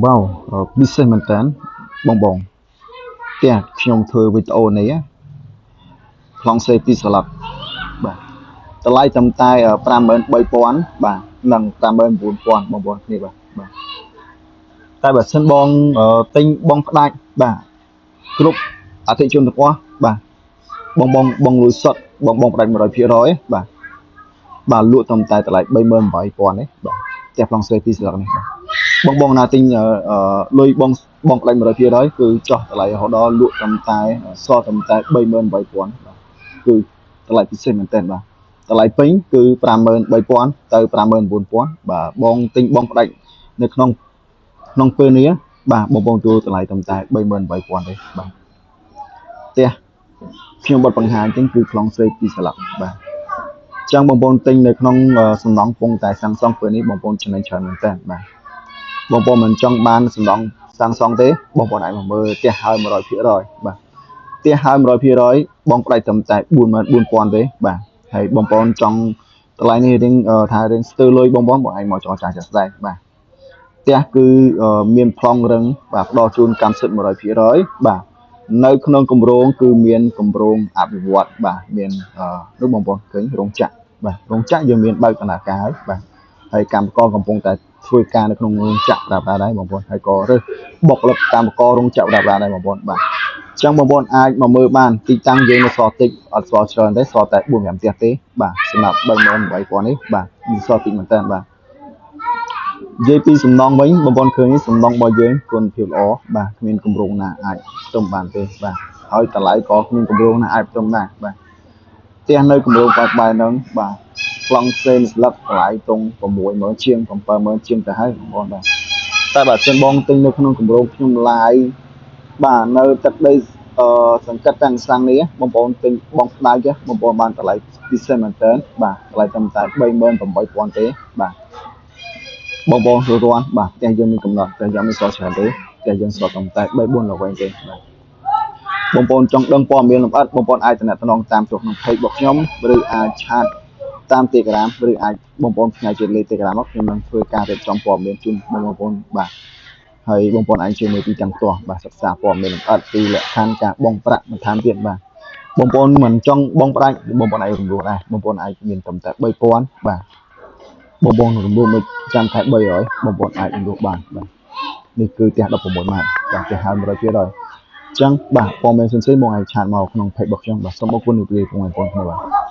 wow ពិសេសមែនតើបងផ្ទះខ្ញុំធ្វើវីដេអូនេះខ្លងសេពីស្លាប់បាទតម្លៃត្រឹមតែ53,000បាទនិង59,000បងប្អូនគ្នាបាទតែបើសិនបងទិញបងផ្ដាច់បាទគ្រប់អតិថិជនទាំងអស់បាទបងលុយសុទ្ធបងផ្ដាច់100%បាទលក់ត្រឹមតែតម្លៃ38,000ទេបាទផ្ទះខ្លងសេពីស្លាប់នេះបាទបងណាទិញលុយបងផ្ដាច់100%គឺចោះតម្លៃរហូតដល់លក់ត្រឹមតែសល់ត្រឹមតែ38,000បាទគឺតម្លៃពិសេសមែនតើបាទតម្លៃពេញគឺ53,000ទៅ59,000បាទបងទិញបងផ្ដាច់នៅក្នុងពេលនេះបាទបងទួលតម្លៃត្រឹមតែ38,000ទេបាទផ្ទះខ្ញុំបត់បង្ហាញចឹងគឺខ្លងសេពីស្លាប់បាទចឹងបងប្អូនទិញនៅក្នុងសំណង់ពងតែសាំងសង់ពេលនេះបងប្អូនចំណេញច្រើនមែនតើបាទបងប្អូនមិនចង់បានសំណង់សាំងសង់ទេបងប្អូនអាចមកមើលផ្ទះហើយ100%បាទផ្ទះហើយ100%បងផ្ដាច់ត្រឹមតែ44,000ទេបាទហើយបងប្អូនចង់តម្លៃនេះរៀងថារៀងស្ទើរលុយបងអាចមកចរចាចាស់ស្ដែងបាទផ្ទះគឺមានប្លង់រឹងបាទផ្ដល់ជូនកម្មសិទ្ធិ100%បាទនៅក្នុងគម្រោងគឺមានគម្រោងអភិវឌ្ឍបាទមាននោះបងប្អូនឃើញរោងចក្របាទរោងចក្រយើងមានបើកដំណើរការហើយបាទហើយកម្មករកំពុងតែធ្វើការនៅក្នុងរោងចក្រប្រាប់ដែរបងប្អូនហើយក៏រើសបុគ្គលិកកម្មកររោងចក្រប្រាប់ដែរបងប្អូនបាទអញ្ចឹងបងប្អូនអាចមកមើលបានទីតាំងយើងនៅសល់តិចអត់សល់ច្រើនទេសល់តែ4-5ផ្ទះទេបាទសម្រាប់38,000នេះបាទមានសល់តិចមែនតើបាទនិយាយពីសំណងវិញបងប្អូនឃើញសំណងរបស់យើងគុណភាពល្អបាទគ្មានគម្រោងណាអាចផ្ទុំបានទេបាទហើយតម្លៃក៏គ្មានគម្រោងណាអាចផ្ទុំដែរបាទផ្ទះនៅគម្រោងបែបហ្នឹងបាទប្លង់ផ្សេងស្លឹកតម្លៃត្រង់60000ជាង70000ជាងទៅហើយបងប្អូនបាទតែបើសិនបងទិញនៅក្នុងគម្រោងខ្ញុំឡាយបាទនៅទឹកដីសង្កាត់តាំងសាំងនេះបងប្អូនទិញបងផ្ដាច់បងប្អូនបានតម្លៃពិសេសមែនតើបាទតម្លៃត្រឹមតែ38,000ទេបាទបងទទួលទាន់បាទផ្ទះយើងមានកំណត់តែយើងមិនសល់ច្រើនទេផ្ទះយើងសល់ត្រឹមតែ3-4ល្វែងទេបាទបងប្អូនចង់ដឹងព័ត៌មានលម្អិតបងប្អូនអាចតំណតាមចូលក្នុង page របស់ខ្ញុំឬអាចឆាតតាម Telegram ឬអាចបងប្អូនផ្ញើជាលេខ Telegram មកខ្ញុំនឹងធ្វើការរៀបចំព័ត៌មានជូនបងប្អូនបាទហើយបងប្អូនអាចជួយមើលទីតាំងផ្ទាល់បាទសិក្សាព័ត៌មានលម្អិតពីលក្ខខណ្ឌការបង់ប្រាក់បន្ថែមទៀតបាទបងប្អូនមិនចង់បង់ផ្ដាច់បងប្អូនអាចរំលោះដែរបងប្អូនអាចមានត្រឹមតែ3,000បាទបងប្អូនរំលោះមិនចាំតែ300បងប្អូនអាចរំលោះបានបាទនេះគឺផ្ទះ16ម៉ែត្របាទផ្ទះហើយ100%អញ្ចឹងបាទព័ត៌មានផ្សេងៗមកអាចឆាតមកក្នុង page របស់ខ្ញុំបាទសូមអរគុណលោកលាបងប្អូនគ្នាបាទ